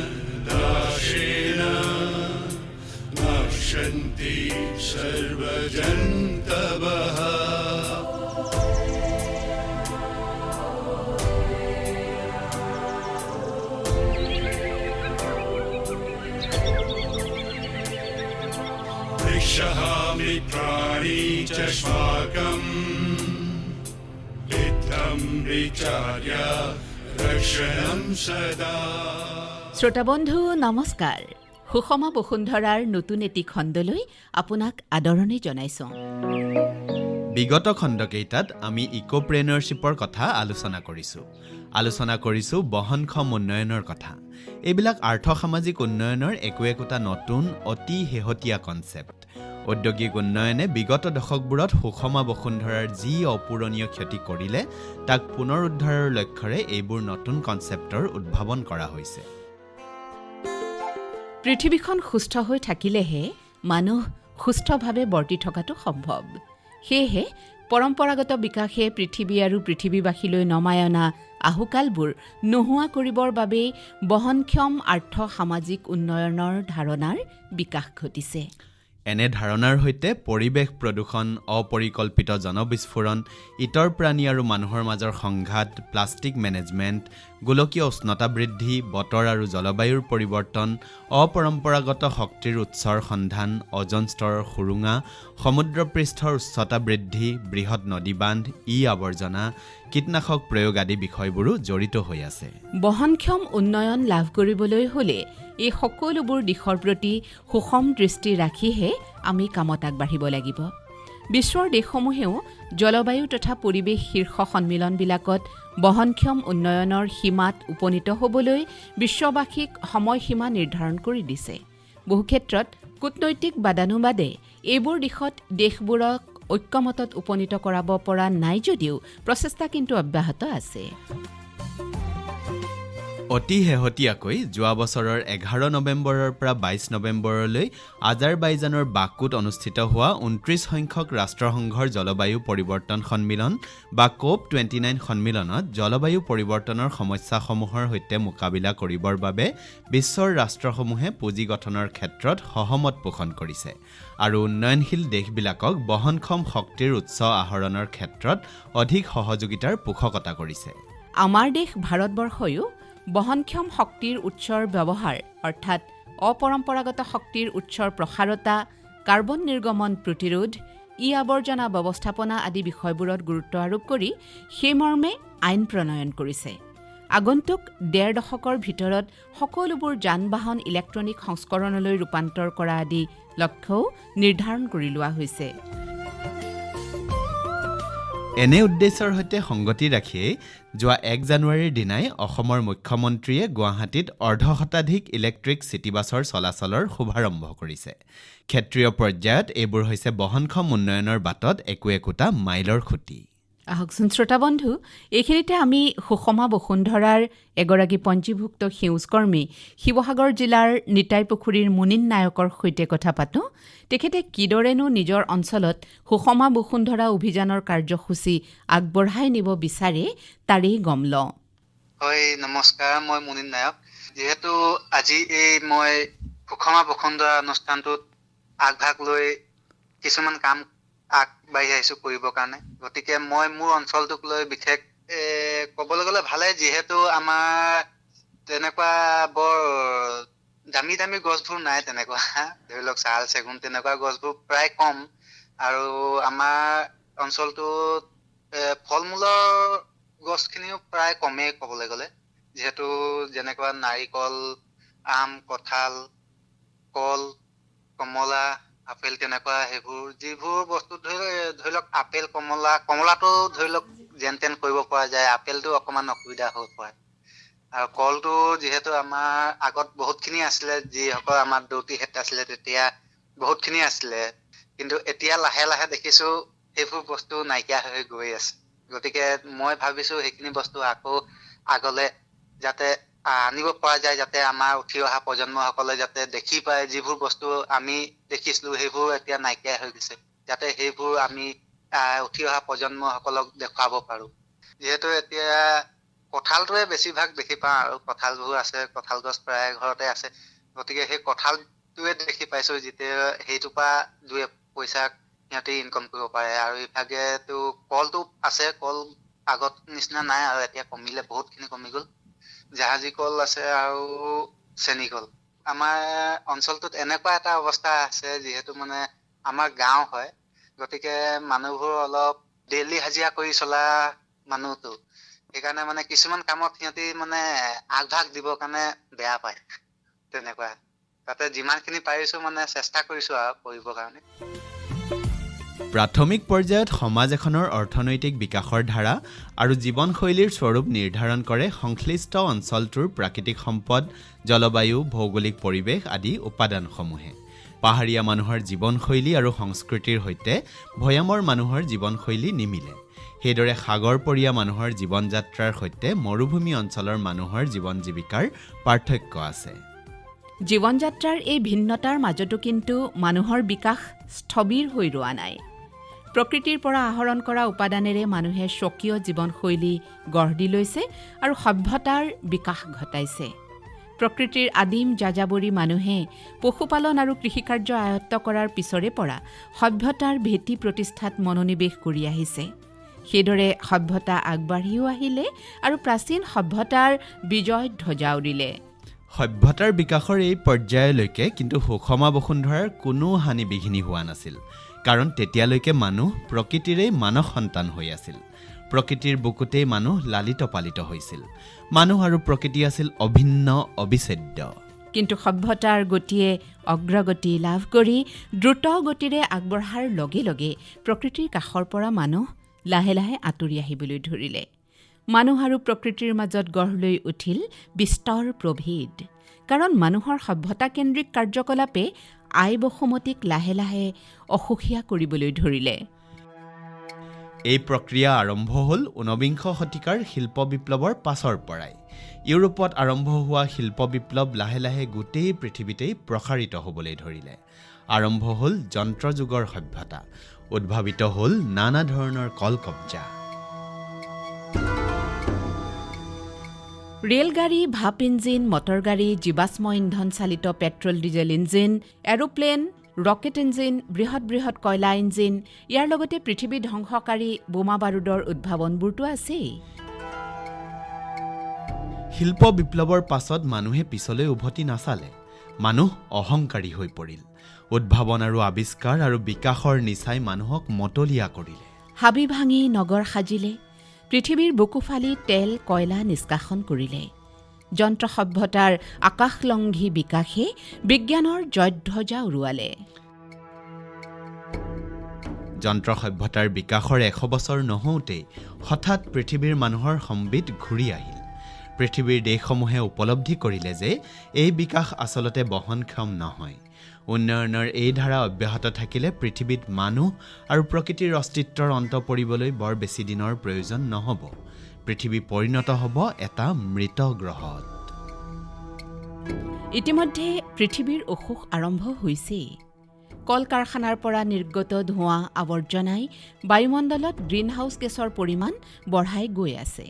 आवरणदाशेन नश्यन्ति सर्वजन्तवः मित्राणि च श्वाकम् इत्थं विचार्य रक्षणं सदा। শ্ৰোতা বন্ধু নমস্কাৰ। সুষমা বসুন্ধৰাৰ নতুন এটি খণ্ডলৈ আপোনাক আদৰণি জনাইছো। বিগত খণ্ডকেইটাত আমি ইকোপ্ৰেনাৰশ্বিপৰ কথা আলোচনা কৰিছো বহনক্ষম উন্নয়নৰ কথা। এইবিলাক আৰ্থ-সামাজিক উন্নয়নৰ একোটা নতুন অতি শেহতীয়া কনচেপ্ট। ঔদ্যোগিক উন্নয়নে বিগত দশকবোৰত সুষমা বসুন্ধৰাৰ যি অপূৰণীয় ক্ষতি কৰিলে তাক পুনৰ উদ্ধাৰৰ লক্ষ্যৰে এইবোৰ নতুন কনচেপ্টৰ উদ্ভাৱন কৰা হৈছে। পৃথিৱীখন সুস্থ হৈ থাকিলেহে মানুহ সুস্থভাৱে বৰ্তি থকাটো সম্ভৱ। সেয়েহে পৰম্পৰাগত বিকাশে পৃথিৱী আৰু পৃথিৱীবাসীলৈ নমাই অনা আহুকালবোৰ নোহোৱা কৰিবৰ বাবেই বহনক্ষম আৰ্থ-সামাজিক উন্নয়নৰ ধাৰণাৰ বিকাশ ঘটিছে। এনে ধাৰণাৰ সৈতে পৰিৱেশ প্ৰদূষণ, অপৰিকল্পিত জনবিস্ফোৰণ, ইতৰ প্ৰাণী আৰু মানুহৰ মাজৰ সংঘাত, প্লাষ্টিক মেনেজমেণ্ট, গোলকীয় উষ্ণতা বৃদ্ধি, বতৰ আৰু জলবায়ুৰ পৰিৱৰ্তন, অপৰম্পৰাগত শক্তিৰ উৎসৰ সন্ধান, অজন স্তৰৰ সুৰুঙা, সমুদ্ৰপৃষ্ঠৰ উচ্চতা বৃদ্ধি, বৃহৎ নদীবান্ধ, আৱৰ্জনা, কীটনাশক প্ৰয়োগ আদি বিষয়বোৰো জড়িত হৈ আছে। বহনক্ষম উন্নয়ন লাভ কৰিবলৈ হ'লে এই সকলোবোৰ দিশৰ প্ৰতি সুষম দৃষ্টি ৰাখিহে আমি কামত আগবাঢ়িব লাগিব। বিশ্বৰ দেশসমূহেও জলবায়ু তথা পৰিৱেশ শীৰ্ষ সন্মিলনবিলাকত বহনক্ষম উন্নয়নৰ সীমাত উপনীত হ'বলৈ বিশ্ববাসীক সময়সীমা নিৰ্ধাৰণ কৰি দিছে। বহু ক্ষেত্ৰত কূটনৈতিক বাদানুবাদে এইবোৰ দিশত দেশবোৰক ঐক্যমতত উপনীত কৰাব পৰা নাই যদিও প্ৰচেষ্টা কিন্তু অব্যাহত আছে। অতি শেহতীয়াকৈ যোৱা বছৰৰ 11 নৱেম্বৰৰ পৰা 22 নৱেম্বৰলৈ আজাৰবাইজানৰ বাকুত অনুষ্ঠিত হোৱা 29 সংখ্যক ৰাষ্ট্ৰসংঘৰ জলবায়ু পৰিৱৰ্তন সন্মিলন বা COP29 সন্মিলনত জলবায়ু পৰিৱৰ্তনৰ সমস্যাসমূহৰ সৈতে মোকাবিলা কৰিবৰ বাবে বিশ্বৰ ৰাষ্ট্ৰসমূহে পুঁজি গঠনৰ ক্ষেত্ৰত সহমত পোষণ কৰিছে আৰু উন্নয়নশীল দেশবিলাকক বহনক্ষম শক্তিৰ উৎস আহৰণৰ ক্ষেত্ৰত অধিক সহযোগিতাৰ পোষকতা কৰিছে। আমাৰ দেশ ভাৰতবৰ্ষয়ো বহনক্ষম শক্তিৰ উৎসৰ ব্যৱহাৰ অৰ্থাৎ অপৰম্পৰাগত শক্তিৰ উৎসৰ প্ৰসাৰতা, কাৰ্বন নিৰ্গমন প্ৰতিৰোধ, আৱৰ্জনা ব্যৱস্থাপনা আদি বিষয়বোৰত গুৰুত্ব আৰোপ কৰি সেইমৰ্মে আইন প্ৰণয়ন কৰিছে। আগন্তুক 1.5 দশকৰ ভিতৰত সকলোবোৰ যান-বাহন ইলেক্ট্ৰনিক সংস্কৰণলৈ ৰূপান্তৰ কৰা আদি লক্ষ্যও নিৰ্ধাৰণ কৰি লোৱা হৈছে। এনে উদ্দেশ্যৰ সৈতে সংগতি ৰাখিয়েই যোৱা 1 জানুৱাৰীৰ দিনাই অসমৰ মুখ্যমন্ত্ৰীয়ে গুৱাহাটীত 1.5 শতাধিক ইলেক্ট্ৰিক চিটিবাছৰ চলাচলৰ শুভাৰম্ভ কৰিছে। ক্ষেত্ৰীয় পৰ্যায়ত এইবোৰ হৈছে বহনক্ষম উন্নয়নৰ বাটত একোটা মাইলৰ খুঁটি। আহকচোন শ্ৰোতা বন্ধু, এইখিনিতে আমি সুষমা বসুন্ধৰাৰ এগৰাকী পঞ্জীভুক্ত সেউজকৰ্মী শিৱসাগৰ জিলাৰ নিতাই পুখুৰীৰ মুনীন নায়কৰ সৈতে কথা পাতোঁ। তেখেতে কিদৰেনো নিজৰ অঞ্চলত সুষমা বসুন্ধৰা অভিযানৰ কাৰ্যসূচী আগবঢ়াই নিব বিচাৰে তাৰেই গম লওঁ। হয়, নমস্কাৰ, মই মুনীন নায়ক। যিহেতু আজি মই সুষমা বসুন্ধৰা অনুষ্ঠানটোত আগভাগ লৈ কিছুমান কাম আগবাঢ়ি আহিছোঁ কৰিবৰ কাৰণে। গতিকে মই মোৰ অঞ্চলটোক লৈ বিশেষ ক'বলৈ গ'লে ভালে, যিহেতু আমাৰ তেনেকুৱা বৰ দামী দামী গছবোৰ নাই, তেনেকুৱা ধৰি লওক শাল, চেগুন তেনেকুৱা গছবোৰ প্ৰায় কম, আৰু আমাৰ অঞ্চলটোত ফল মূলৰ গছখিনিও প্ৰায় কমেই ক'বলৈ গ'লে, যিহেতু যেনেকুৱা নাৰিকল, আম, কঁঠাল, কল, কমলা, আপেল তেনেকুৱা সেইবোৰ যিবোৰ বস্তু ধৰি লওক আপেল, কমলাটো ধৰি লওক যেন তেন কৰিব পৰা যায়, আপেলটো অকণমান অসুবিধা হৈ পৰে। আৰু কলটো যিহেতু আমাৰ আগত বহুতখিনি আছিলে, যিসকল আমাৰ দৌতিহেঁত আছিলে তেতিয়া বহুতখিনি আছিলে, কিন্তু এতিয়া লাহে লাহে দেখিছোঁ সেইবোৰ বস্তু নাইকিয়া হৈ গৈ আছে। গতিকে মই ভাবিছোঁ সেইখিনি বস্তু আকৌ আগলৈ যাতে আনিব পৰা যায়, যাতে আমাৰ উঠি অহা প্ৰজন্মসকলে যাতে দেখি পায় যিবোৰ বস্তু আমি দেখিছিলোঁ সেইবোৰ এতিয়া নাইকিয়া হৈ গৈছে, যাতে সেইবোৰ আমি উঠি অহা প্ৰজন্মসকলক দেখুৱাব পাৰোঁ। যিহেতু এতিয়া কঁঠালটোৱে বেছিভাগ দেখি পাওঁ আৰু কঁঠালবোৰ আছে, কঁঠাল গছ প্ৰায় ঘৰতে আছে, গতিকে সেই কঁঠালটোৱে দেখি পাইছোঁ যেতিয়া সেইটোৰ পৰা 2 পইচা সিহঁতে ইনকম কৰিব পাৰে। আৰু ইভাগেতো কলটো আছে, কল আগত নিচিনা নাই আৰু এতিয়া কমিলে, বহুতখিনি কমি গ'ল। জাহাজী কল আছে আৰু চেনী কল। আমাৰ অঞ্চলটোত এনেকুৱা এটা অৱস্থা আছে যিহেতু মানে আমাৰ গাঁও হয়, গতিকে মানুহবোৰ অলপ ডেইলি হাজিৰা কৰি চলা মানুহটো, সেইকাৰণে মানে কিছুমান কামত সিহঁতি মানে আগভাগ দিবৰ কাৰণে বেয়া পায়। তেনেকুৱা তাতে যিমানখিনি পাৰিছোঁ মানে চেষ্টা কৰিছোঁ আৰু কৰিবৰ কাৰণে। প্ৰাথমিক পৰ্যায়ত সমাজ এখনৰ অৰ্থনৈতিক বিকাশৰ ধাৰা আৰু জীৱনশৈলীৰ স্বৰূপ নিৰ্ধাৰণ কৰে সংশ্লিষ্ট অঞ্চলটোৰ প্ৰাকৃতিক সম্পদ, জলবায়ু, ভৌগোলিক পৰিৱেশ আদি উপাদানসমূহে। পাহাৰীয়া মানুহৰ জীৱনশৈলী আৰু সংস্কৃতিৰ সৈতে ভৈয়ামৰ মানুহৰ জীৱনশৈলী নিমিলে। সেইদৰে সাগৰপৰীয়া মানুহৰ জীৱন যাত্ৰাৰ সৈতে মৰুভূমি অঞ্চলৰ মানুহৰ জীৱন জীৱিকাৰ পাৰ্থক্য আছে। জীৱন যাত্ৰাৰ এই ভিন্নতাৰ মাজতো কিন্তু মানুহৰ বিকাশ স্থবিৰ হৈ ৰোৱা নাই। প্ৰকৃতিৰ পৰা আহৰণ কৰা উপাদানেৰে মানুহে স্বকীয় জীৱনশৈলী গঢ় দি লৈছে আৰু সভ্যতাৰ বিকাশ ঘটাইছে। প্ৰকৃতিৰ আদিম যাযাবৰী মানুহে পশুপালন আৰু কৃষিকাৰ্য আয়ত্ত কৰাৰ পিছৰে পৰা সভ্যতাৰ ভেটি প্ৰতিষ্ঠাত মনোনিৱেশ কৰি আহিছে। সেইদৰে সভ্যতা আগবাঢ়িও আহিলে আৰু প্ৰাচীন সভ্যতাৰ বিজয় ধ্বজা উৰিলে। সভ্যতাৰ বিকাশৰ এই পৰ্যায়লৈকে কিন্তু সুষমা বসুন্ধৰাৰ কোনো হানি বিঘিনি হোৱা নাছিল, কাৰণ তেতিয়ালৈকে মানুহ প্ৰকৃতিৰেই মানস সন্তান হৈ আছিল। প্ৰকৃতিৰ বুকুতেই মানুহ লালিত পালিত হৈছিল। মানুহ আৰু প্ৰকৃতি আছিল অভিন্ন, অবিচ্ছেদ্য। কিন্তু সভ্যতাৰ গতিয়ে অগ্ৰগতি লাভ কৰি দ্ৰুত গতিৰে আগবঢ়াৰ লগে লগে প্ৰকৃতিৰ কাষৰ পৰা মানুহ লাহে লাহে আঁতৰি আহিবলৈ ধৰিলে। মানুহ আৰু প্ৰকৃতিৰ মাজত গঢ় লৈ উঠিল বিস্তৰ প্ৰভেদ। কাৰণ মানুহৰ সভ্যতাকেন্দ্ৰিক কাৰ্যকলাপে আই বসুমতীক লাহে লাহে অসুখীয়া কৰিবলৈ ধৰিলে। এই প্ৰক্ৰিয়া আৰম্ভ হ'ল 19বিংশ শতিকাৰ শিল্প বিপ্লৱৰ পাছৰ পৰাই। ইউৰোপত আৰম্ভ হোৱা শিল্প বিপ্লৱ লাহে লাহে গোটেই পৃথিৱীতেই প্ৰসাৰিত হ'বলৈ ধৰিলে। আৰম্ভ হ'ল যন্ত্ৰযুগৰ সভ্যতা, উদ্ভাৱিত হ'ল নানা ধৰণৰ কলকব্জা। ৰেলগাড়ী, ভাপ ইঞ্জিন, মটৰগাড়ী, জীৱাশ্ম ইন্ধন চালিত petrol diesel engine, aeroplane, rocket engine, বৃহৎ বৃহৎ কয়লা ইঞ্জিন, ইয়াৰ লগতে পৃথিৱী ধ্বংসকাৰী বোমা বাৰুদৰ উদ্ভাৱনবোৰতো আছেই। শিল্প বিপ্লৱৰ পাছত মানুহে পিছলৈ উভতি নাচালে। মানুহ অহংকাৰী হৈ পৰিল। উদ্ভাৱন আৰু আৱিষ্কাৰ আৰু বিকাশৰ নিচাই মানুহক মতলীয়া কৰিলে। হাবি ভাঙি নগৰ সাজিলে। পৃথিৱীৰ বুকু ফালি তেল, কয়লা নিষ্কাশন কৰিলে। যন্ত্ৰ সভ্যতাৰ আকাশলংঘী বিকাশে বিজ্ঞানৰ জয়ধ্বজা উৰুৱালে। যন্ত্ৰ সভ্যতাৰ বিকাশৰ 100 বছৰ নহওঁতেই হঠাৎ পৃথিৱীৰ মানুহৰ সম্বিত ঘূৰি আহিল। পৃথিৱীৰ দেশসমূহে উপলব্ধি কৰিলে যে এই বিকাশ আচলতে বহনক্ষম নহয়। উন্নয়নৰ এই ধাৰা অব্যাহত থাকিলে পৃথিৱীত মানুহ আৰু প্ৰকৃতিৰ অস্তিত্বৰ অন্ত পৰিবলৈ বৰ বেছি দিনৰ প্ৰয়োজন নহ'ব। পৃথিৱী পৰিণত হ'ব এটা মৃত গ্ৰহত। ইতিমধ্যে পৃথিৱীৰ অসুখ আৰম্ভ হৈছেই। কল কাৰখানাৰ পৰা নিৰ্গত ধোঁৱা, আৱৰ্জনাই বায়ুমণ্ডলত গ্ৰীণহাউছ গেছৰ পৰিমাণ বঢ়াই গৈ আছে।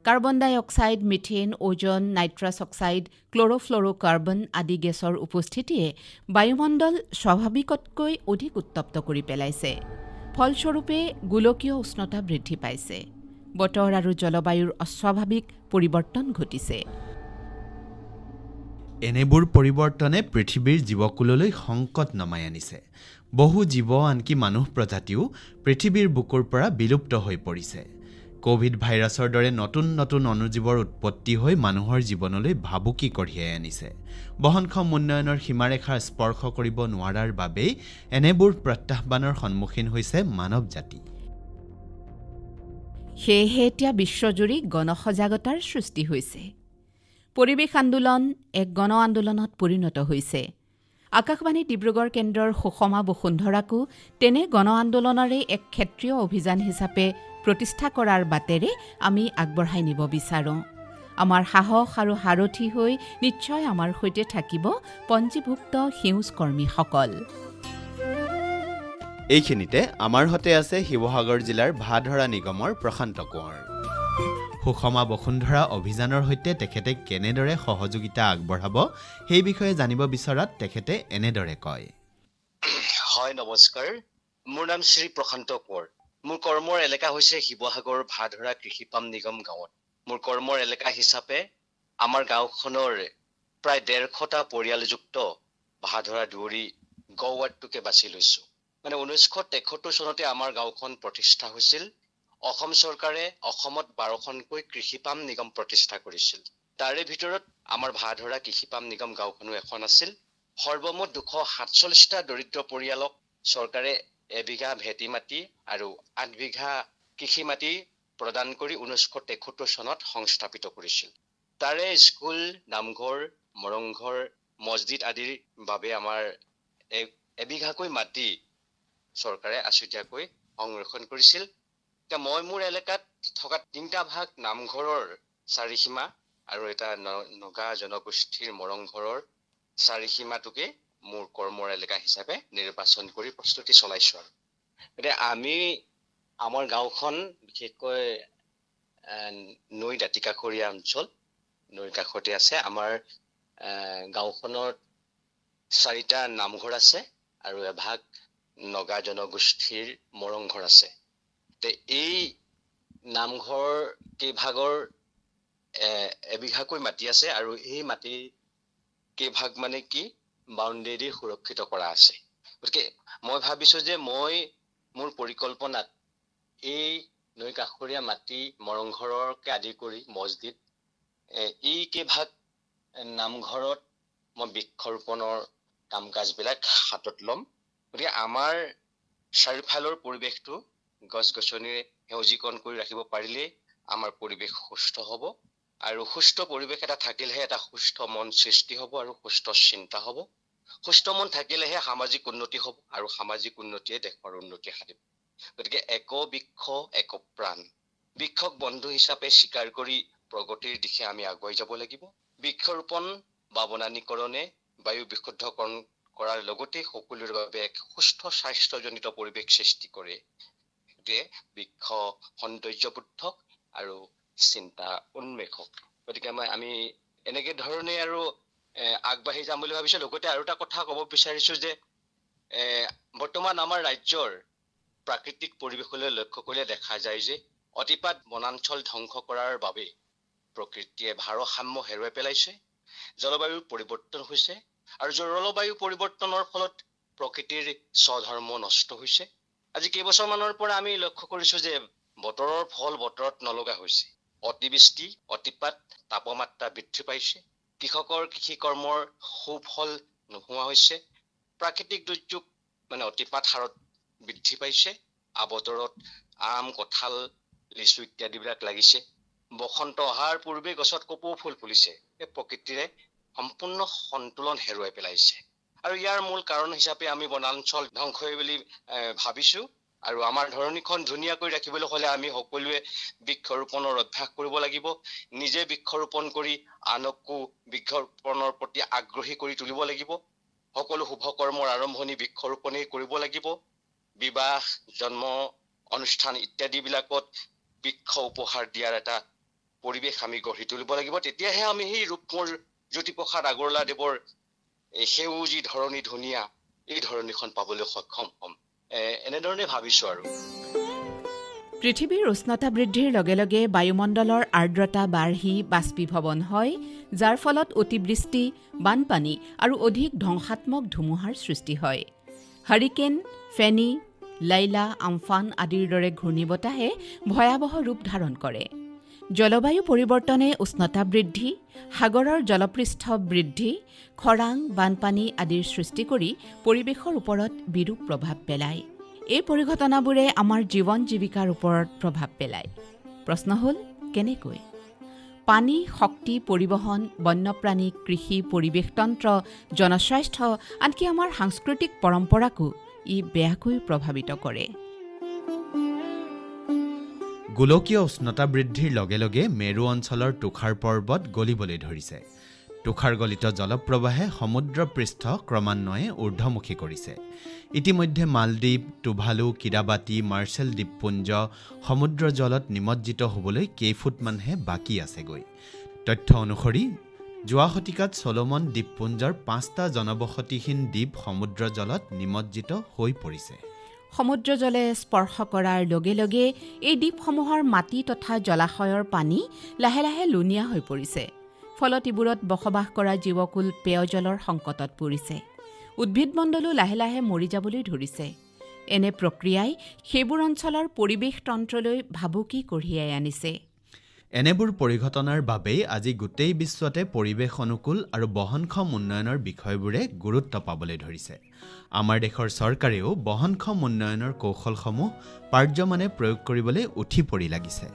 Carbon dioxide, methane, ozone, nitrous oxide, chlorofluorocarbon আদি গেছৰ উপস্থিতিয়ে বায়ুমণ্ডল স্বাভাৱিকতকৈ অধিক উত্তপ্ত কৰি পেলাইছে। ফলস্বৰূপে গোলকীয় উষ্ণতা বৃদ্ধি পাইছে। বতৰ আৰু জলবায়ুৰ অস্বাভাৱিক পৰিৱৰ্তন ঘটিছে। এনেবোৰ পৰিৱৰ্তনে পৃথিৱীৰ জীৱকুললৈ সংকট নমাই আনিছে। বহু জীৱ, আনকি মানুহ প্ৰজাতিও পৃথিৱীৰ বুকুৰ পৰা বিলুপ্ত হৈ পৰিছে। কোভিড ভাইৰাছৰ দৰে নতুন নতুন অণুজীৱৰ উৎপত্তি হৈ মানুহৰ জীৱনলৈ ভাবুকি কঢ়িয়াই আনিছে। বহনক্ষম উন্নয়নৰ সীমাৰেখা স্পৰ্শ কৰিব নোৱাৰাৰ বাবেই এনেবোৰ প্ৰত্যাহ্বানৰ সন্মুখীন হৈছে মানৱ জাতি। সেয়েহে এতিয়া বিশ্বজুৰি গণসজাগতাৰ সৃষ্টি হৈছে। পৰিৱেশ আন্দোলন এক গণ আন্দোলনত পৰিণত হৈছে। আকাশবাণী ডিব্ৰুগড় কেন্দ্ৰৰ সুষমা বসুন্ধৰাকো তেনে গণ আন্দোলনৰে এক ক্ষেত্ৰীয় অভিযান হিচাপে প্ৰতিষ্ঠা কৰাৰ বাটেৰে আমি আগবঢ়াই নিব বিচাৰোঁ। আমাৰ সাহস আৰু সাৰথি হৈ নিশ্চয় আমাৰ সৈতে থাকিব পঞ্জীভুক্ত সেউজ কৰ্মীসকল। এইখিনিতে আমাৰ সৈতে আছে শিৱসাগৰ জিলাৰ ভাধৰা নিগমৰ প্ৰশান্ত কোঁৱৰ। সুষমা বসুন্ধৰা অভিযানৰ সৈতে তেখেতে কেনেদৰে সহযোগিতা আগবঢ়াব সেই বিষয়ে জানিব বিচৰাত তেখেতে এনেদৰে কয়। হয়, নমস্কাৰ। মোৰ নাম শ্ৰী প্ৰশান্ত কোঁৱৰ। মোৰ কৰ্মৰ এলেকা হৈছে শিৱসাগৰ ভাধৰা কৃষি পাম নিগম গাঁৱত। মোৰ কৰ্মৰ এলেকা হিচাপে আমাৰ গাঁওখনৰ প্ৰায় 150টা পৰিয়ালযুক্ত ভাধৰা দুৱৰী গৌৱাৰ্ডটোকে বাছি লৈছো। 1973 চনতে আমাৰ গাঁওখন প্ৰতিষ্ঠা হৈছিল। অসম চৰকাৰে অসমত 12খনকৈ কৃষি পাম নিগম প্ৰতিষ্ঠা কৰিছিল। তাৰে ভিতৰত আমাৰ ভাধৰা কৃষি পাম নিগম গাঁওখনো এখন আছিল। সৰ্বমুঠ 247টা দৰিদ্ৰ পৰিয়ালক চৰকাৰে এবিঘা ভেটি মাটি আৰু 8 বিঘা কৃষি মাটি প্ৰদান কৰি 1973 চনত সংস্থাপিত কৰিছিল। তাৰে স্কুল, নামঘৰ, মৰংঘৰ, মছজিদ আদিৰ বাবে আমাৰ এবিঘাকৈ মাটি চৰকাৰে আছুতীয়াকৈ সংৰক্ষণ কৰিছিল। এতিয়া মই মোৰ এলেকাত থকা 3টা ভাগ নামঘৰৰ চাৰিসীমা আৰু এটা নগা জনগোষ্ঠীৰ মৰংঘৰৰ চাৰিসীমাটোকে মোৰ কৰ্মৰ এলেকা হিচাপে নিৰ্বাচন কৰি প্ৰস্তুতি চলাইছো। আৰু এতিয়া আমি আমাৰ গাঁওখন বিশেষকৈ নৈ দাঁতিকাষৰীয়া অঞ্চল, নৈৰ কাষতে আছে। আমাৰ গাঁওখনত 4টা নামঘৰ আছে আৰু এভাগ নগা জনগোষ্ঠীৰ মৰংঘৰ আছে। এই নামঘৰ কেইভাগৰ এবিঘাকৈ মাটি আছে আৰু এই মাটি কেইভাগ কি বাউণ্ডেৰী সুৰক্ষিত কৰা আছে। গতিকে মই ভাবিছো যে মই মোৰ পৰিকল্পনাত এই নৈ কাষৰীয়া মাটি মৰংঘৰকে আদি কৰি মছজিদ এই কেইভাগ নামঘৰত মই বৃক্ষৰোপণৰ কাম কাজবিলাক হাতত ল'ম। গতিকে আমাৰ চাৰিওফালৰ পৰিৱেশটো গছ গছনিৰে সেউজীকৰণ কৰি ৰাখিব পাৰিলে আমাৰ পৰিৱেশ সুস্থ হ'ব, আৰু সুস্থ পৰিৱেশ এটা থাকিলেহে এটা সুস্থ মন সৃষ্টি হ'ব আৰু সুস্থ চিন্তা হ'ব। সুস্থ মন থাকিলেহে সামাজিক উন্নতি হ'ব আৰু সামাজিক উন্নতিয়ে দেশৰ উন্নতি সাধিব। গতিকে এক বৃক্ষ এক প্ৰাণ, বৃক্ষক বন্ধু হিচাপে স্বীকাৰ কৰি প্ৰগতিৰ দিশে আমি আগুৱাই যাব লাগিব। বৃক্ষৰোপণ বা বনানীকৰণে বায়ু বিশুদ্ধকৰণ কৰাৰ লগতে সকলোৰে বাবে এক সুস্থ স্বাস্থ্যজনিত পৰিৱেশ সৃষ্টি কৰে। বৃক্ষ সৌন্দৰ্যবৰ্ধক আৰু চিন্তা উন্মেষক। গতিকে আমি এনেকে ধৰণে আৰু আগবাঢ়ি যাম বুলি ভাবিছো। লগতে আৰু এটা কথা ক'ব বিচাৰিছো যে বৰ্তমান আমাৰ ৰাজ্যৰ প্ৰাকৃতিক পৰিৱেশলৈ লক্ষ্য কৰিলে দেখা যায় যে অতিপাত বনাঞ্চল ধ্বংস কৰাৰ বাবে প্ৰকৃতিয়ে ভাৰসাম্য হেৰুৱাই পেলাইছে, জলবায়ুৰ পৰিৱৰ্তন হৈছে আৰু জলবায়ু পৰিৱৰ্তনৰ ফলত প্ৰকৃতিৰ স্বধৰ্ম নষ্ট হৈছে। আজি কেইবছৰমানৰ পৰা আমি লক্ষ্য কৰিছো যে বতৰৰ ফল বতৰত নলগা হৈছে। অতিবৃষ্টি, অতিপাত, তাপমাত্ৰা বৃদ্ধি পাইছে। কৃষকৰ কৃষি কৰ্মৰ সুফল নোহোৱা হৈছে। প্ৰাকৃতিক দুৰ্যোগ অতিপাত হাৰত বৃদ্ধি পাইছে। আবতৰত আম, কঁঠাল, লিচু ইত্যাদিবিলাক লাগিছে। বসন্ত অহাৰ পূৰ্বে গছত কপৌ ফুল ফুলিছে। এই প্ৰকৃতিৰে সম্পূৰ্ণ সন্তুলন হেৰুৱাই পেলাইছে। আৰু ইয়াৰ মূল কাৰণ হিচাপে আমি বনাঞ্চল ধ্বংস বুলি ভাবিছো। আৰু আমাৰ ধৰণীখন ধুনীয়াকৈ ৰাখিবলৈ হ'লে আমি সকলোৱে বৃক্ষৰোপণৰ অভ্যাস কৰিব লাগিব। নিজে বৃক্ষৰোপণ কৰি আনকো বৃক্ষৰোপণৰ প্ৰতি আগ্ৰহী কৰি তুলিব লাগিব। সকলো শুভ কৰ্মৰ আৰম্ভণি বৃক্ষৰোপণেই কৰিব লাগিব। বিবাহ, জন্ম অনুষ্ঠান ইত্যাদিবিলাকত বৃক্ষ উপহাৰ দিয়াৰ এটা পৰিৱেশ আমি গঢ়ি তুলিব লাগিব। তেতিয়াহে আমি সেই ৰূপমৰ জ্যোতিপ্ৰসাদ আগৰৱালাদেৱৰ সেউজী ধৰণী ধুনীয়া এই ধৰণীখন পাবলৈ সক্ষম হ'ম। এনেধৰণে ভাবিছো। আৰু পৃথিৱীৰ উষ্ণতা বৃদ্ধিৰ লগে লগে বায়ুমণ্ডলৰ আৰ্দ্ৰতা বাঢ়ি বাষ্পীভৱন হয়, যাৰ ফলত অতিবৃষ্টি, বানপানী আৰু অধিক ধ্বংসাত্মক ধুমুহাৰ সৃষ্টি হয়। হাৰিকেন, ফেনী, লাইলা, আমফান আদিৰ দৰে ঘূৰ্ণীবতাহে ভয়াৱহ ৰূপ ধাৰণ কৰে। জলবায়ু পৰিৱৰ্তনে উষ্ণতা বৃদ্ধি, সাগৰৰ জলপৃষ্ঠ বৃদ্ধি, খৰাং, বানপানী আদিৰ সৃষ্টি কৰি পৰিৱেশৰ ওপৰত বিৰূপ প্ৰভাৱ পেলায়। এই পৰিঘটনাবোৰে আমাৰ জীৱন জীৱিকাৰ ওপৰত প্ৰভাৱ পেলায়। প্ৰশ্ন হ'ল, কেনেকৈ? পানী, শক্তি, পৰিবহণ, বন্যপ্ৰাণী, কৃষি, পৰিৱেশতন্ত্ৰ, জনস্বাস্থ্য, আনকি আমাৰ সাংস্কৃতিক পৰম্পৰাকো ই বেয়াকৈ প্ৰভাৱিত কৰে। গোলকীয় উষ্ণতা বৃদ্ধিৰ লগে লগে মেৰু অঞ্চলৰ তুষাৰ পৰ্বত গলিবলৈ ধৰিছে। তুষাৰগলিত জলপ্ৰবাহে সমুদ্ৰ পৃষ্ঠ ক্ৰমান্বয়ে ঊৰ্ধ্বমুখী কৰিছে। ইতিমধ্যে মালদ্বীপ, টুভালু, কিৰাবাটি, মাৰ্শ্বেল দ্বীপপুঞ্জ সমুদ্ৰ জলত নিমজ্জিত হ'বলৈ কেইফুটমানহে বাকী আছেগৈ। তথ্য অনুসৰি যোৱা শতিকাত চলোমন দ্বীপপুঞ্জৰ 5টা জনবসতিহীন দ্বীপ সমুদ্ৰ জলত নিমজ্জিত হৈ পৰিছে। সমুদ্ৰ জলে স্পৰ্শ কৰাৰ লগে লগে এই দ্বীপসমূহৰ মাটি তথা জলাশয়ৰ পানী লাহে লাহে লুণীয়া হৈ পৰিছে। ফলত ইবোৰত বসবাস কৰা জীৱকুল পেয়জলৰ সংকটত পৰিছে। উদ্ভিদমণ্ডলো লাহে লাহে মৰি যাবলৈ ধৰিছে। এনে প্ৰক্ৰিয়াই সেইবোৰ অঞ্চলৰ পৰিৱেশ তন্ত্ৰলৈ ভাবুকি কঢ়িয়াই আনিছে। এনেবোৰ পৰিঘটনাৰ বাবেই আজি গোটেই বিশ্বতে পৰিৱেশ অনুকূল আৰু বহনক্ষম উন্নয়নৰ বিষয়বোৰে গুৰুত্ব পাবলৈ ধৰিছে। আমাৰ দেশৰ চৰকাৰেও বহনক্ষম উন্নয়নৰ কৌশলসমূহ পাৰ্যমানে প্ৰয়োগ কৰিবলৈ উঠি পৰি লাগিছে।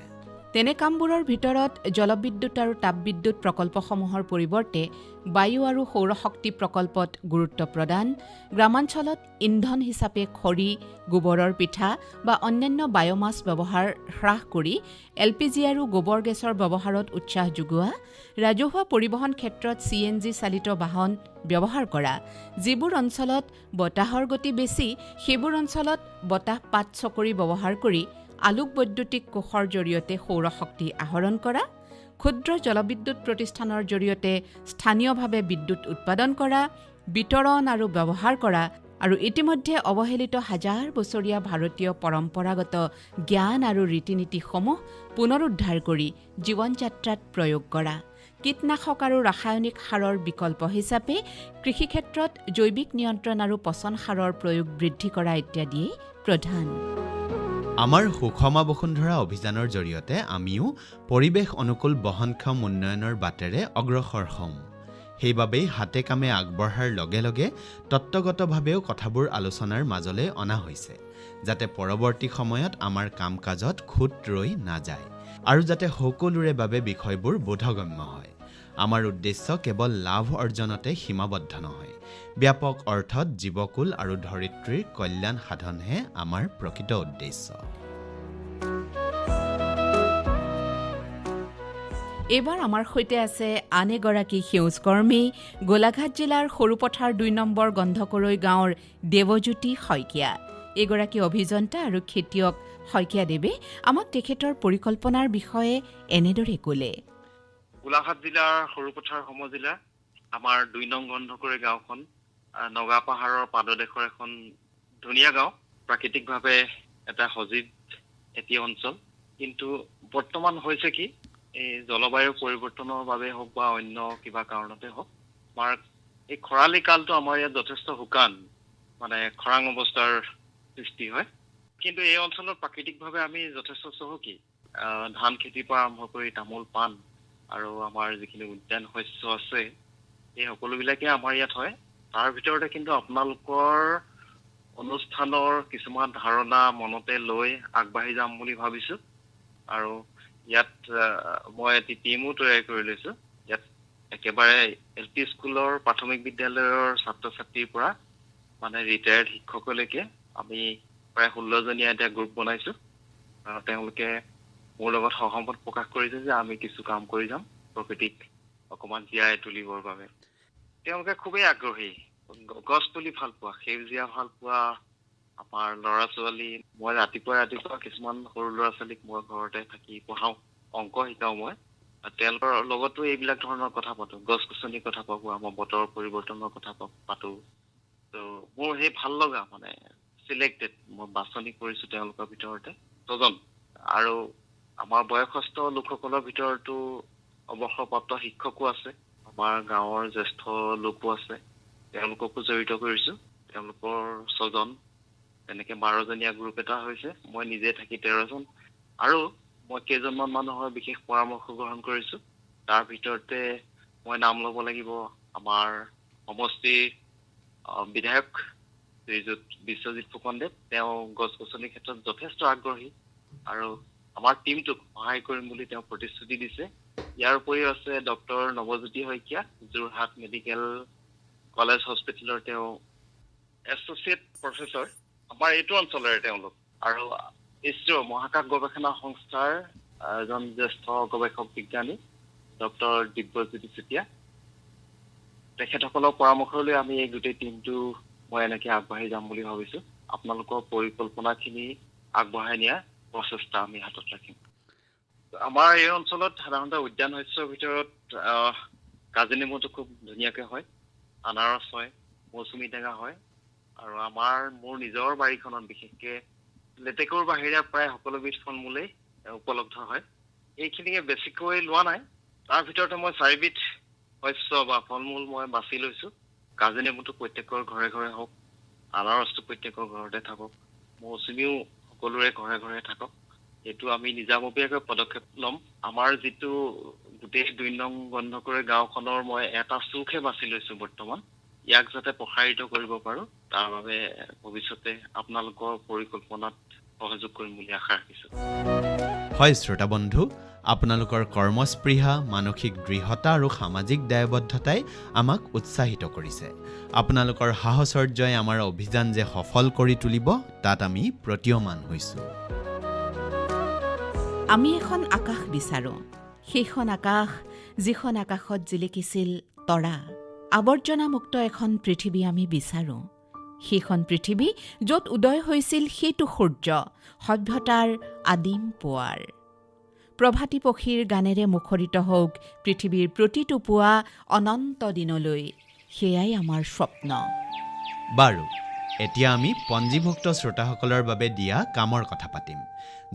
তেনে কামবোৰৰ ভিতৰত জলবিদ্যুৎ আৰু তাপবিদ্যুৎ প্ৰকল্পসমূহৰ পৰিৱৰ্তে বায়ু আৰু সৌৰশক্তি প্ৰকল্পত গুৰুত্ব প্ৰদান, গ্ৰামাঞ্চলত ইন্ধন হিচাপে খৰি, গোবৰৰ পিঠা বা অন্যান্য বায়'মাছ ব্যৱহাৰ হ্ৰাস কৰি LPG আৰু গোবৰ গেছৰ ব্যৱহাৰত উৎসাহ যোগোৱা, ৰাজহুৱা পৰিবহণ ক্ষেত্ৰত CNG চালিত বাহন ব্যৱহাৰ কৰা, যিবোৰ অঞ্চলত বতাহৰ গতি বেছি সেইবোৰ অঞ্চলত বতাহ পাত চকৰি ব্যৱহাৰ কৰি আলোক বৈদ্যুতিক কোষৰ জৰিয়তে সৌৰশক্তি আহৰণ কৰা, ক্ষুদ্ৰ জলবিদ্যুৎ প্ৰতিষ্ঠানৰ জৰিয়তে স্থানীয়ভাৱে বিদ্যুৎ উৎপাদন কৰা, বিতৰণ আৰু ব্যৱহাৰ কৰা আৰু ইতিমধ্যে অৱহেলিত হাজাৰ বছৰীয়া ভাৰতীয় পৰম্পৰাগত জ্ঞান আৰু ৰীতি নীতিসমূহ পুনৰুদ্ধাৰ কৰি জীৱন যাত্ৰাত প্ৰয়োগ কৰা, কীটনাশক আৰু ৰাসায়নিক সাৰৰ বিকল্প হিচাপে কৃষিক্ষেত্ৰত জৈৱিক নিয়ন্ত্ৰণ আৰু পচন সাৰৰ প্ৰয়োগ বৃদ্ধি কৰা ইত্যাদিয়েই প্ৰধান। আমাৰ সুষমা বসুন্ধৰা অভিযানৰ জৰিয়তে আমিও পৰিৱেশ অনুকূল বহনক্ষম উন্নয়নৰ বাটেৰে অগ্ৰসৰ হ'ম। সেইবাবেই হাতে কামে আগবঢ়াৰ লগে লগে তত্ত্বগতভাৱেও কথাবোৰ আলোচনাৰ মাজলৈ অনা হৈছে, যাতে পৰৱৰ্তী সময়ত আমাৰ কাম কাজত খুঁত ৰৈ নাযায় আৰু যাতে সকলোৰে বাবে বিষয়বোৰ বোধগম্য হয়। আমাৰ উদ্দেশ্য কেৱল লাভ অৰ্জনতে সীমাবদ্ধ নহয়, ব্যাপক অৰ্থত জীৱকুল আৰু ধৰিত্ৰীৰ কল্যাণ সাধনহে আমাৰ প্ৰকৃত উদ্দেশ্য। এইবাৰ আমাৰ সৈতে আছে আন এগৰাকী সেউজকৰ্মী, গোলাঘাট জিলাৰ সৰুপথাৰ 2 নম্বৰ গন্ধকৰৈ গাঁৱৰ দেৱজ্যোতি শইকীয়া। এগৰাকী অভিযন্তা আৰু খেতিয়ক শইকীয়াদেৱে আমাক তেখেতৰ পৰিকল্পনাৰ বিষয়ে এনেদৰে ক'লে। গোলাঘাট জিলাৰ সৰুপথাৰ সমজিলা আমাৰ 2 নং গন্ধকৰৈ গাঁওখন নগা পাহাৰৰ পাদদেশৰ এখন ধুনীয়া গাঁও, প্ৰাকৃতিকভাৱে এটা সজীৱ খেতি অঞ্চল। কিন্তু বৰ্তমান হৈছে কি, এই জলবায়ু পৰিৱৰ্তনৰ বাবে হওক বা অন্য কিবা কাৰণতে হওক, আমাৰ এই খৰালি কালটো আমাৰ ইয়াত যথেষ্ট শুকান, মানে খৰাং অৱস্থাৰ সৃষ্টি হয়। কিন্তু এই অঞ্চলত প্ৰাকৃতিকভাৱে আমি যথেষ্ট চহকী। ধান খেতিৰ পৰা আৰম্ভ কৰি তামোল, পাণ আৰু আমাৰ যিখিনি উদ্যান শস্য আছে, এই সকলোবিলাকে আমাৰ ইয়াত হয়। তাৰ ভিতৰতে কিন্তু আপোনালোকৰ অনুষ্ঠানৰ কিছুমান ধাৰণা মনতে লৈ আগবাঢ়ি যাম বুলি ভাবিছো। আৰু ইয়াত মই এটি টিমো তৈয়াৰ কৰি লৈছো। ইয়াত একেবাৰে LP স্কুলৰ প্ৰাথমিক বিদ্যালয়ৰ ছাত্ৰ ছাত্ৰীৰ পৰা মানে ৰিটায়াৰ্ড শিক্ষকলৈকে আমি প্ৰায় 16জনীয়া এতিয়া গ্ৰুপ বনাইছো। তেওঁলোকে মোৰ লগত সহমত প্ৰকাশ কৰিছে যে আমি কিছু কাম কৰি যাম প্ৰকৃতিক অকমান জীয়াই তুলিবৰ বাবে। তেওঁলোকে খুবেই আগ্ৰহী, গছ পুলি ভাল পোৱা, সেউজীয়া ভাল পোৱা আমাৰ ল'ৰা ছোৱালী। মই ৰাতিপুৱা কিছুমান সৰু ল'ৰা ছোৱালীক মই ঘৰতে থাকি পঢ়াও, অংক শিকাও মই। তেওঁলোকৰ লগতো এইবিলাক ধৰণৰ কথা পাতো, গছ গছনিৰ কথা পাবো, আমাৰ বতৰ পৰিৱৰ্তনৰ কথা পাতো। ত' মোৰ সেই ভাল লগা মানে চিলেক্টেড, মই বাছনি কৰিছো তেওঁলোকৰ ভিতৰতে 6জন। আৰু আমাৰ বয়সস্থ লোকসকলৰ ভিতৰতো অৱসৰপ্ৰাপ্ত শিক্ষকো আছে, আমাৰ গাঁৱৰ জ্যেষ্ঠ লোকো আছে, তেওঁলোককো জড়িত কৰিছো। তেওঁলোকৰ 6জন, তেনেকে 12জনীয়া গ্ৰুপ এটা হৈছে। মই নিজে থাকি 13জন, আৰু মই কেইজনমান মানুহৰ বিশেষ পৰামৰ্শ গ্ৰহণ কৰিছো। তাৰ ভিতৰতে মই নাম ল'ব লাগিব আমাৰ সমষ্টিৰ বিধায়ক শ্ৰীযুত বিশ্বজিৎ ফুকনদেৱ। তেওঁ গছ গছনিৰ ক্ষেত্ৰত যথেষ্ট আগ্ৰহী আৰু আমাৰ টিমটোক সহায় কৰিম বুলি তেওঁ প্ৰতিশ্ৰুতি দিছে। ইয়াৰ উপৰিও আছে doctor Nabajyoti Saikia, Jorhat medical college হস্পিটেলৰ তেওঁ এছ'চিয়েট প্ৰফেচৰ, আমাৰ এইটো অঞ্চলৰে তেওঁলোক। আৰু ইছৰো মহাকাশ গৱেষণা সংস্থাৰ এজন জ্যেষ্ঠ গৱেষক বিজ্ঞানী ডক্টৰ দিব্যজ্যোতি চেতিয়া। তেখেতসকলৰ পৰামৰ্শ লৈ আমি এই গোটেই টিমটো মই এনেকে আগবাঢ়ি যাম বুলি ভাবিছো। আপোনালোকৰ পৰিকল্পনাখিনি আগবঢ়াই নিয়া প্ৰচেষ্টা আমি হাতত ৰাখিম। আমাৰ এই অঞ্চলত সাধাৰণতে উদ্যান শস্যৰ ভিতৰত কাজি নেমুটো খুব ধুনীয়াকে হয়, আনাৰস হয়, মৌচুমী টেঙা হয়, আৰু মোৰ নিজৰ বাৰীখনত বিশেষকে লেটেকুৰ বাহিৰে প্ৰায় সকলোবিধ ফল মূলেই উপলব্ধ হয়। এইখিনিকে বেছিকৈ লোৱা নাই। তাৰ ভিতৰতে মই 4বিধ শস্য বা ফল মূল মই বাছি লৈছো। কাজি নেমুটো প্ৰত্যেকৰ ঘৰে ঘৰে হওক, আনাৰসটো প্ৰত্যেকৰ ঘৰতে থাকক, মৌচুমীও সকলোৰে ঘৰে ঘৰে থাকক। এইটো আমি নিজাববীয়াকৈ পদক্ষেপ ল'ম। আমাৰ যিটো গোটেই 2 নং গন্ধকৰে গাঁওখনৰ মই এটা চুকহে বাছি লৈছো বৰ্তমান। ইয়াক যাতে প্ৰসাৰিত কৰিব পাৰো, তাৰ বাবে ভৱিষ্যতে আপোনালোকৰ পৰিকল্পনাত সহযোগ কৰিম বুলি আশা ৰাখিছো। হয় শ্ৰোতা বন্ধু, আপোনালোকৰ কৰ্মস্পৃহা, মানসিক দৃঢ়তা আৰু সামাজিক দায়বদ্ধতাই আমাক উৎসাহিত কৰিছে। আপোনালোকৰ সাহচৰ্যই আমাৰ অভিযান যে সফল কৰি তুলিব, তাত আমি প্ৰতীয়মান হৈছোঁ। আমি এখন আকাশ বিচাৰোঁ, সেইখন আকাশ যিখন আকাশত জিলিকিছিল তৰা। আৱৰ্জনামুক্ত এখন পৃথিৱী আমি বিচাৰোঁ, সেইখন পৃথিৱী য'ত উদয় হৈছিল সেইটো সূৰ্য, সভ্যতাৰ আদিম পুৱাৰ। প্ৰভাতী পক্ষীৰ গানেৰে মুখৰিত হওক পৃথিৱীৰ প্ৰতিটো পুৱা অনন্ত দিনলৈ, সেয়াই আমাৰ স্বপ্ন। বাৰু, এতিয়া আমি পঞ্জীভুক্ত শ্ৰোতাসকলৰ বাবে দিয়া কামৰ কথা পাতিম।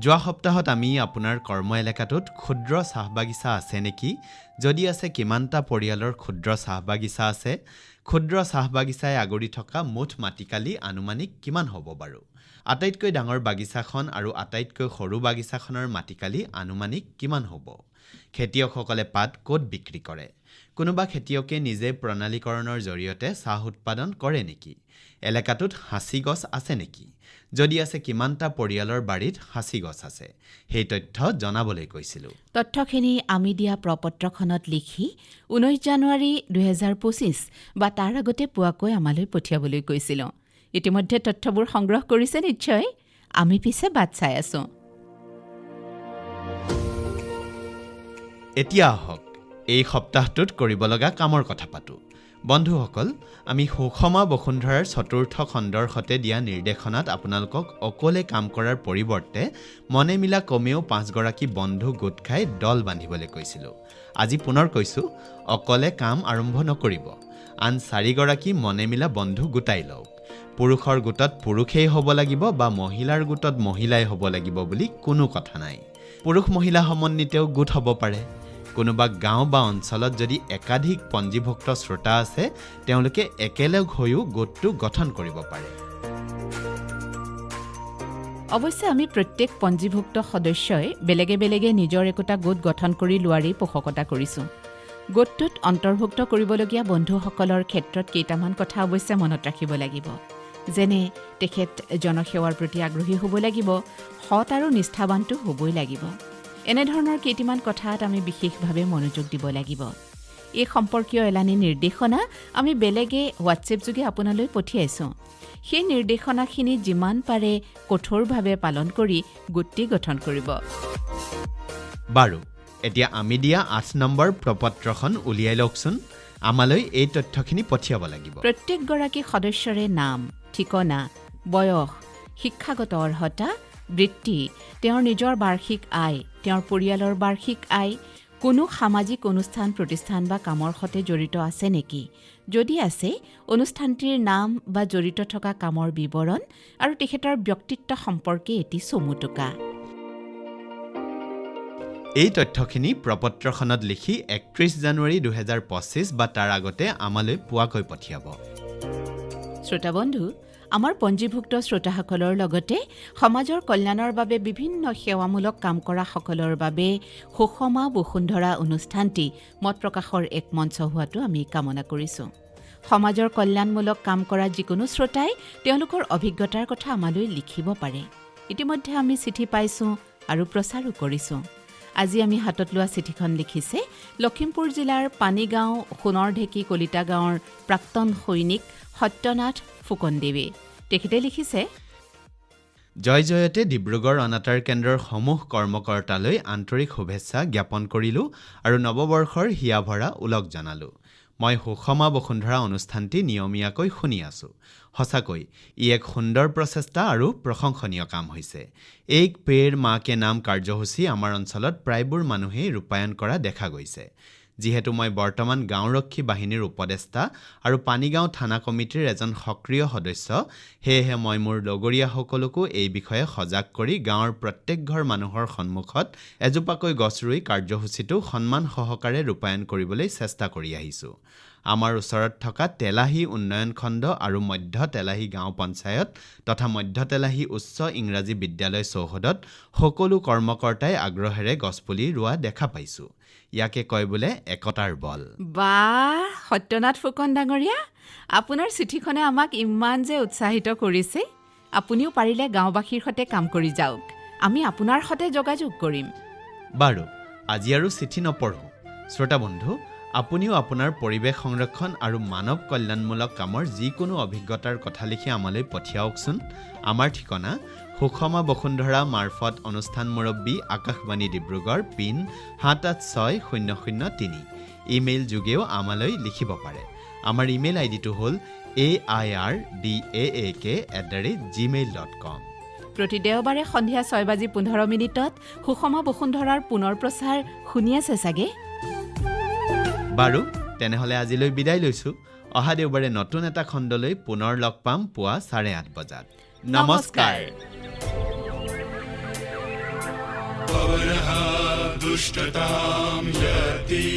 যোৱা সপ্তাহত আমি আপোনাৰ কৰ্ম এলেকাটোত ক্ষুদ্ৰ চাহ বাগিচা আছে নেকি, যদি আছে কিমানটা পৰিয়ালৰ ক্ষুদ্ৰ চাহ বাগিচা আছে, ক্ষুদ্ৰ চাহ বাগিচাই আগুৰি থকা মুঠ মাটিকালি আনুমানিক কিমান হ'ব বাৰু, আটাইতকৈ ডাঙৰ বাগিচাখন আৰু আটাইতকৈ সৰু বাগিচাখনৰ মাটিকালি আনুমানিক কিমান হ'ব, খেতিয়কসকলে পাত ক'ত বিক্ৰী কৰে, কোনোবা খেতিয়কে নিজে প্ৰণালীকৰণৰ জৰিয়তে চাহ উৎপাদন কৰে নেকি, এলেকাটোত হাঁচি গছ আছে নেকি, যদি আছে কিমানটা পৰিয়ালৰ বাৰীত হাঁচি গছ আছে, সেই তথ্য জনাবলৈ কৈছিলোঁ। তথ্যখিনি আমি দিয়া প্ৰপত্ৰখনত লিখি 19 জানুৱাৰী 2025 বা তাৰ আগতে পোৱাকৈ আমালৈ পঠিয়াবলৈ কৈছিলোঁ। ইতিমধ্যে তথ্যবোৰ সংগ্ৰহ কৰিছে নিশ্চয়। আমি পিছে বাট চাই আছোঁ। এতিয়া আহক এই সপ্তাহটোত কৰিব লগা কামৰ কথা পাতোঁ। বন্ধুসকল, আমি সুষমা বসুন্ধৰাৰ 4ৰ্থ খণ্ডৰ সৈতে দিয়া নিৰ্দেশনাত আপোনালোকক অকলে কাম কৰাৰ পৰিৱৰ্তে মনে মিলা কমেও 5 গৰাকী বন্ধু গোট খাই দল বান্ধিবলৈ কৈছিলোঁ। আজি পুনৰ কৈছোঁ, অকলে কাম আৰম্ভ নকৰিব। আন 4 গৰাকী মনে মিলা বন্ধু গোটাই লওক। পুৰুষৰ গোটত পুৰুষেই হ'ব লাগিব বা মহিলাৰ গোটত মহিলাই হ'ব লাগিব বুলি কোনো কথা নাই। পুৰুষ মহিলা সমন্বিতেও গোট হ'ব পাৰে। কোনোবা গাঁও বা অঞ্চলত যদি একাধিক পঞ্জীভুক্ত শ্ৰোতা আছে, তেওঁলোকে একেলগ হৈও গোটটো গঠন কৰিব পাৰে। অৱশ্যে আমি প্ৰত্যেক পঞ্জীভুক্ত সদস্যই বেলেগে বেলেগে নিজৰ একোটা গোট গঠন কৰি লোৱাৰেই পোষকতা কৰিছোঁ। গোটটোত অন্তৰ্ভুক্ত কৰিবলগীয়া বন্ধুসকলৰ ক্ষেত্ৰত কেইটামান কথা অৱশ্যে মনত ৰাখিব লাগিব। যেনে তেখেত জনসেৱাৰ প্ৰতি আগ্ৰহী হ'ব লাগিব, সৎ আৰু নিষ্ঠাৱানটো হ'বই লাগিব। এনেধৰণৰ কেইটামান কথাত আমি বিশেষভাৱে মনোযোগ দিব লাগিব। এই সম্পৰ্কীয় এলানি নিৰ্দেশনা আমি বেলেগে হোৱাটছএপ যোগে আপোনালৈ পঠিয়াইছোঁ। সেই নিৰ্দেশনাখিনি যিমান পাৰে কঠোৰভাৱে পালন কৰি গোটটি গঠন কৰিব। বাৰু, এতিয়া আমি দিয়া 8 নম্বৰ প্ৰপত্ৰখন উলিয়াই লওকচোন। আমালৈ এই তথ্যখিনি পঠিয়াব লাগিব। প্ৰত্যেকগৰাকী সদস্যৰে নাম, ঠিকনা, বয়স, শিক্ষাগত অৰ্হতা, বৃত্তি, তেওঁৰ নিজৰ বাৰ্ষিক আয়, তেওঁৰ পৰিয়ালৰ বাৰ্ষিক আয়, কোনো সামাজিক অনুষ্ঠান, প্ৰতিষ্ঠান বা কামৰ সৈতে জড়িত আছে নেকি, যদি আছে অনুষ্ঠানটিৰ নাম বা জড়িত থকা কামৰ বিৱৰণ আৰু তেখেতৰ ব্যক্তিত্ব সম্পৰ্কে এটি চমু টোকা। এই তথ্যখিনি প্ৰপত্ৰখনত লিখি 31 জানুৱাৰী 2025 বা তাৰ আগতে আমালৈ পোৱাকৈ পঠিয়াব। শ্ৰোতা বন্ধু, আমাৰ পঞ্জীভুক্ত শ্ৰোতাসকলৰ লগতে সমাজৰ কল্যাণৰ বাবে বিভিন্ন সেৱামূলক কাম কৰা সকলৰ বাবে সুষমা বসুন্ধৰা অনুষ্ঠানটি মত প্ৰকাশৰ এক মঞ্চ হোৱাটো আমি কামনা কৰিছোঁ। সমাজৰ কল্যাণমূলক কাম কৰা যিকোনো শ্ৰোতাই তেওঁলোকৰ অভিজ্ঞতাৰ কথা আমালৈ লিখিব পাৰে। ইতিমধ্যে আমি চিঠি পাইছোঁ আৰু প্ৰচাৰো কৰিছোঁ। আজি আমি হাতত লোৱা চিঠিখন লিখিছে লখিমপুৰ জিলাৰ পানীগাঁও সোণৰঢেকী কলিতা গাঁৱৰ প্ৰাক্তন সৈনিক সত্যনাথ ফুকনদেৱে। তেখেতে লিখিছে, জয়তে ডিব্ৰুগড় অনাতাঁৰ কেন্দ্ৰৰ সমূহ কৰ্মকৰ্তালৈ আন্তৰিক শুভেচ্ছা জ্ঞাপন কৰিলোঁ আৰু নৱবৰ্ষৰ হিয়া ভৰা ওলগ জনালোঁ। মই সুষমা বসুন্ধৰা অনুষ্ঠানটি নিয়মীয়াকৈ শুনি আছোঁ। সঁচাকৈ ই এক সুন্দৰ প্ৰচেষ্টা আৰু প্ৰশংসনীয় কাম হৈছে। এক পেৰ মা কে নাম কাৰ্যসূচী আমাৰ অঞ্চলত প্ৰায়বোৰ মানুহেই ৰূপায়ণ কৰা দেখা গৈছে। যিহেতু মই বৰ্তমান গাঁওৰক্ষী বাহিনীৰ উপদেষ্টা আৰু পানীগাঁও থানা কমিটিৰ এজন সক্ৰিয় সদস্য, সেয়েহে মই মোৰ লগৰীয়াসকলকো এই বিষয়ে সজাগ কৰি গাঁৱৰ প্ৰত্যেক ঘৰ মানুহৰ সন্মুখত এজোপাকৈ গছ ৰুই কাৰ্যসূচীটো সন্মান সহকাৰে ৰূপায়ণ কৰিবলৈ চেষ্টা কৰি আহিছোঁ। আমাৰ ওচৰত থকা তেলাহী উন্নয়ন খণ্ড আৰু মধ্য তেলাহী গাঁও পঞ্চায়ত তথা মধ্য তেলাহী উচ্চ ইংৰাজী বিদ্যালয় চৌহদত সকলো কৰ্মকৰ্তাই আগ্ৰহেৰে গছপুলি ৰোৱা দেখা পাইছোঁ। ইয়াকে কয় বোলে একতাৰ বল। বাহ, সত্যনাথ ফুকন ডাঙৰীয়া, আপোনাৰ চিঠিখনে আমাক ইমান যে উৎসাহিত কৰিছে। আপুনিও পাৰিলে গাঁওবাসীৰ সৈতে কাম কৰি যাওক। আমি আপোনাৰ সৈতে যোগাযোগ কৰিম। বাৰু, আজি আৰু চিঠি নপঢ়োঁ। শ্ৰোতা বন্ধু, আপুনিও আপোনাৰ পৰিৱেশ সংৰক্ষণ আৰু মানৱ কল্যাণমূলক কামৰ যিকোনো অভিজ্ঞতাৰ কথা লিখি আমালৈ পঠিয়াওকচোন। আমাৰ ঠিকনা সুষমা বসুন্ধৰা মাৰফত অনুষ্ঠান মুৰব্বী, আকাশবাণী ডিব্ৰুগড়, পিন 786-003। ইমেইল যোগেও আমালৈ লিখিব পাৰে। আমাৰ ইমেইল আইডিটো হ'ল airdaak@gmail.com। প্ৰতি দেওবাৰে সন্ধিয়া 6:15 সুষমা বসুন্ধৰাৰ পুনৰ প্ৰচাৰ শুনি আছে চাগে? বাৰু, তেনেহ'লে আজিলৈ বিদায় লৈছোঁ। অহা দেওবাৰে নতুন এটা খণ্ডলৈ পুনৰ লগ পাম পুৱা 8:30 বজাত। নমস্কাৰ। पवनः दुष्टतां यति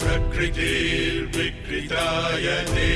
प्रकृतिर्विकृतायते